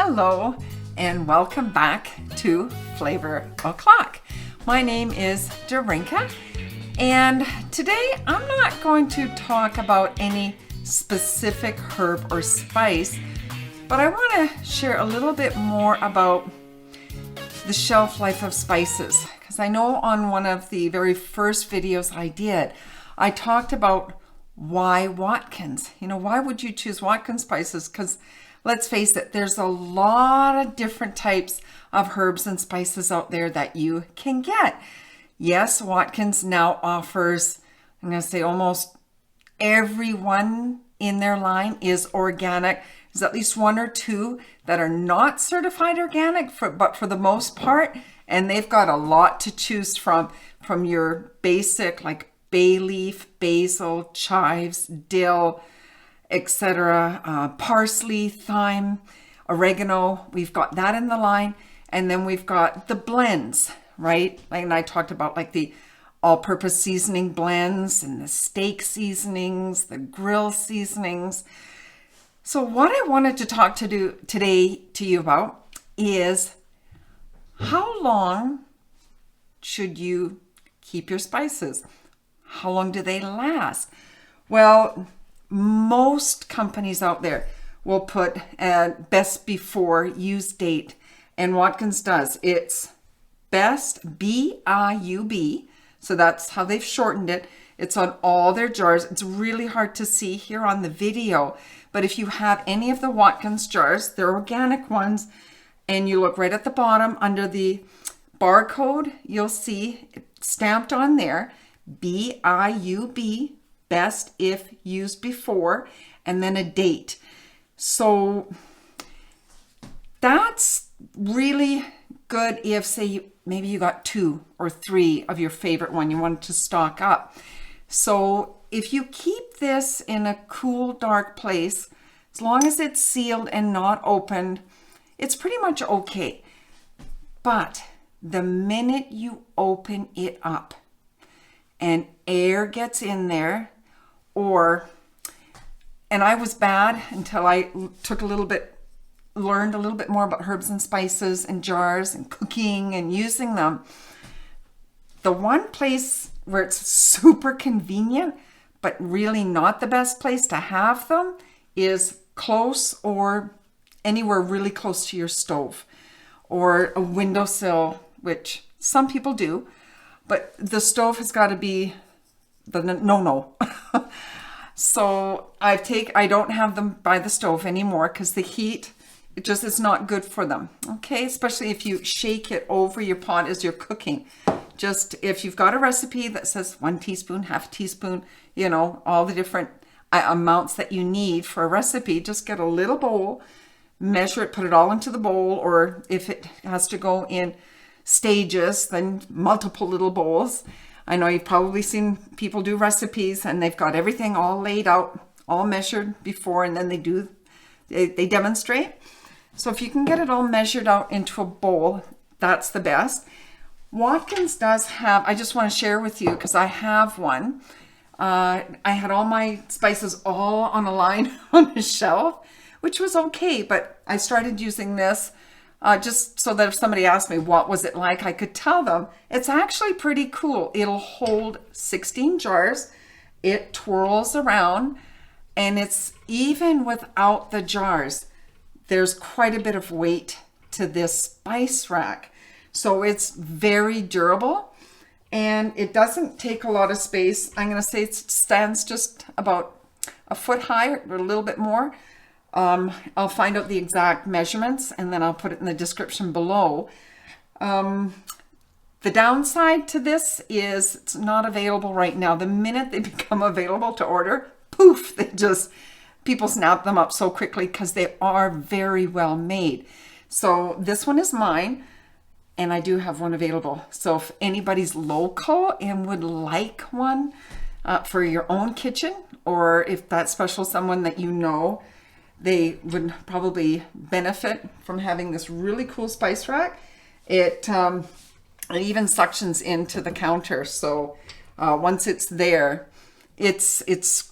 Hello and welcome back to Flavor O'Clock. My name is Darinka, and today I'm not going to talk about any specific herb or spice, but I want to share a little bit more about the shelf life of spices, because I know on one of the very first videos I did, I talked about why Watkins. Why would you choose Watkins spices? Because let's face it, there's a lot of different types of herbs and spices out there that you can get. Yes, Watkins now offers, I'm going to say almost every one in their line is organic. There's at least one or two that are not certified organic, but for the most part, and they've got a lot to choose from your basic like bay leaf, basil, chives, dill, etc., parsley, thyme, oregano. We've got that in the line, and then we've got the blends, right? And I talked about like the all-purpose seasoning blends and the steak seasonings, the grill seasonings. So what I wanted to talk today to you about is how long should you keep your spices? How long do they last? Well, most companies out there will put a best before use date, and Watkins does. It's best, B-I-U-B, so that's how they've shortened it. It's on all their jars. It's really hard to see here on the video, but if you have any of the Watkins jars, they're organic ones, and you look right at the bottom under the barcode, you'll see it stamped on there, B-I-U-B, best if used before, and then a date. So that's really good if, say, maybe you got 2 or 3 of your favorite one you wanted to stock up. So if you keep this in a cool, dark place, as long as it's sealed and not opened, it's pretty much okay. But the minute you open it up and air gets in there, and I was bad until I learned a little bit more about herbs and spices and jars and cooking and using them. The one place where it's super convenient, but really not the best place to have them, is close or anywhere really close to your stove or a windowsill, which some people do, but the stove has got to be the no. So I don't have them by the stove anymore because the heat, it just is not good for them. Okay, especially if you shake it over your pot as you're cooking. Just if you've got a recipe that says 1 teaspoon, half a teaspoon, all the different amounts that you need for a recipe, just get a little bowl, measure it, put it all into the bowl, or if it has to go in stages, then multiple little bowls. I know you've probably seen people do recipes and they've got everything all laid out, all measured before, and then they demonstrate. So if you can get it all measured out into a bowl, that's the best. Watkins does have, I just want to share with you because I have one. I had all my spices all on a line on a shelf, which was okay, but I started using this just so that if somebody asked me what was it like, I could tell them. It's actually pretty cool. It'll hold 16 jars. It twirls around, and it's even without the jars, there's quite a bit of weight to this spice rack. So it's very durable, and it doesn't take a lot of space. I'm going to say it stands just about a foot high or a little bit more. I'll find out the exact measurements and then I'll put it in the description below. The downside to this is it's not available right now. The minute they become available to order, poof, people snap them up so quickly because they are very well made. So this one is mine, and I do have one available. So if anybody's local and would like one for your own kitchen, or if that's special someone that they would probably benefit from having this really cool spice rack. It even suctions into the counter. So once it's there, it's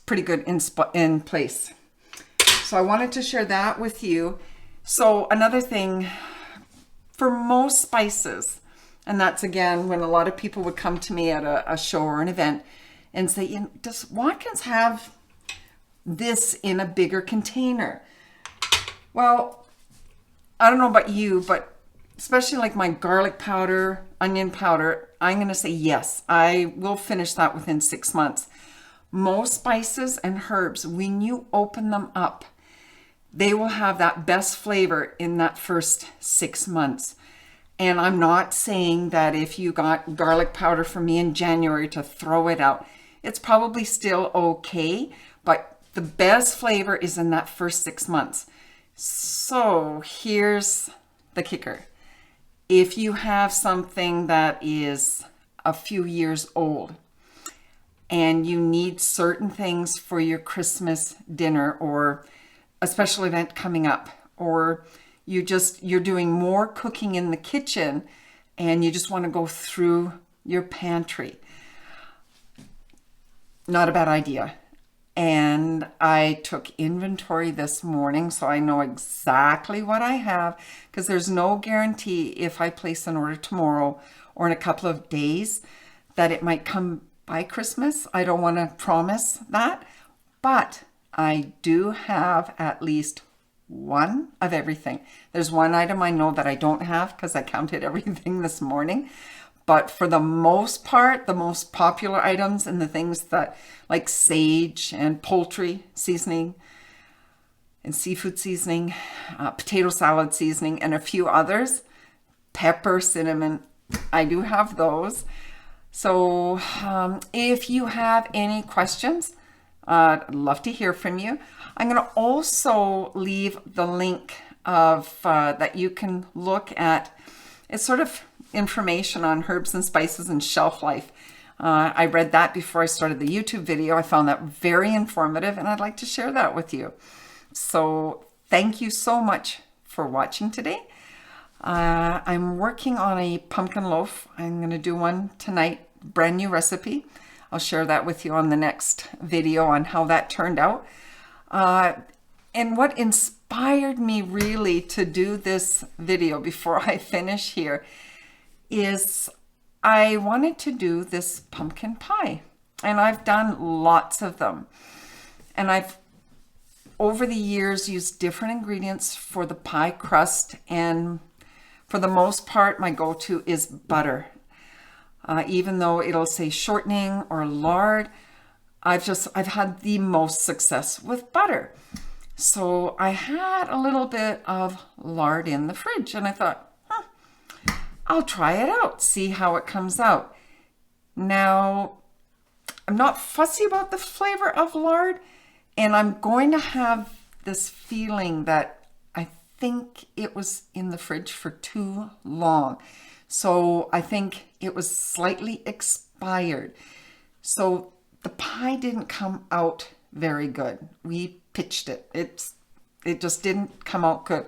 pretty good in place. So I wanted to share that with you. So another thing, for most spices, and that's again when a lot of people would come to me at a show or an event and say, does Watkins have this in a bigger container? Well, I don't know about you, but especially like my garlic powder, onion powder, I'm going to say yes, I will finish that within 6 months. Most spices and herbs, when you open them up, they will have that best flavor in that first 6 months. And I'm not saying that if you got garlic powder from me in January to throw it out. It's probably still okay, but the best flavor is in that first 6 months. So here's the kicker. If you have something that is a few years old and you need certain things for your Christmas dinner or a special event coming up, or you're doing more cooking in the kitchen and you just want to go through your pantry, not a bad idea. And I took inventory this morning, so I know exactly what I have, because there's no guarantee if I place an order tomorrow or in a couple of days that it might come by Christmas. I don't want to promise that, but I do have at least one of everything. There's one item I know that I don't have because I counted everything this morning. But for the most part, the most popular items and the things that like sage and poultry seasoning and seafood seasoning, potato salad seasoning, and a few others, pepper, cinnamon, I do have those. So if you have any questions, I'd love to hear from you. I'm going to also leave the link of that you can look at. It's sort of information on herbs and spices and shelf life. I read that before I started the YouTube video. I found that very informative and I'd like to share that with you. So thank you so much for watching today. I'm working on a pumpkin loaf. I'm going to do one tonight, brand new recipe. I'll share that with you on the next video on how that turned out. And what inspired me really to do this video before I finish here is I wanted to do this pumpkin pie. And I've done lots of them. And I've, over the years, used different ingredients for the pie crust. And for the most part, my go-to is butter. Even though it'll say shortening or lard, I've had the most success with butter. So I had a little bit of lard in the fridge and I thought, I'll try it out, see how it comes out. Now, I'm not fussy about the flavor of lard, and I'm going to have this feeling that I think it was in the fridge for too long. So I think it was slightly expired. So the pie didn't come out very good. We pitched it. It just didn't come out good.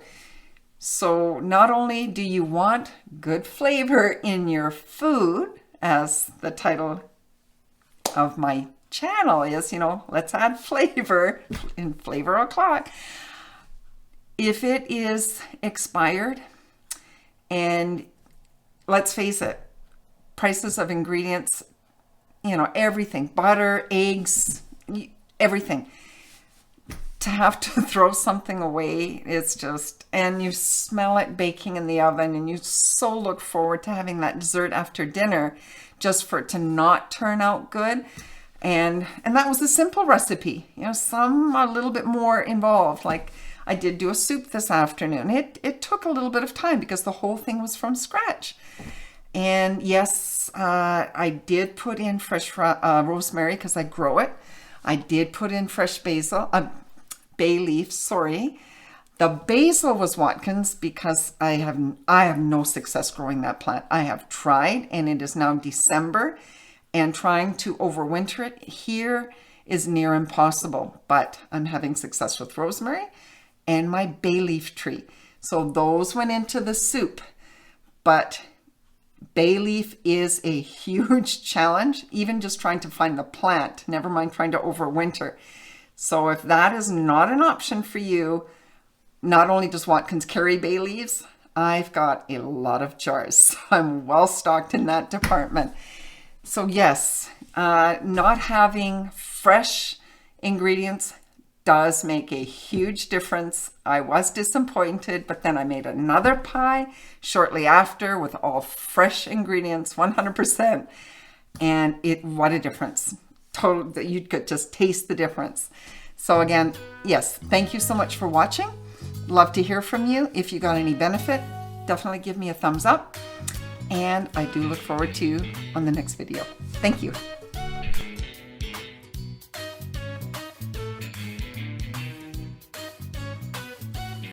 So not only do you want good flavor in your food, as the title of my channel is, let's add flavor in Flavor O'Clock. If it is expired, and let's face it, prices of ingredients, everything, butter, eggs, everything. To have to throw something away, it's just, and you smell it baking in the oven and you so look forward to having that dessert after dinner just for it to not turn out good. And that was a simple recipe. Some a little bit more involved. Like I did do a soup this afternoon. It took a little bit of time because the whole thing was from scratch. And yes, I did put in fresh rosemary because I grow it. I did put in fresh basil, bay leaf, sorry. The basil was Watkins because I have no success growing that plant. I have tried, and it is now December, and trying to overwinter it here is near impossible, but I'm having success with rosemary and my bay leaf tree. So those went into the soup, but bay leaf is a huge challenge, even just trying to find the plant, never mind trying to overwinter. So if that is not an option for you, not only does Watkins carry bay leaves, I've got a lot of jars. So I'm well stocked in that department. So yes, not having fresh ingredients does make a huge difference. I was disappointed, but then I made another pie shortly after with all fresh ingredients, 100%. And what a difference. Total, you could just taste the difference. So again, yes, thank you so much for watching. Love to hear from you. If you got any benefit, definitely give me a thumbs up. And I do look forward to you on the next video. Thank you.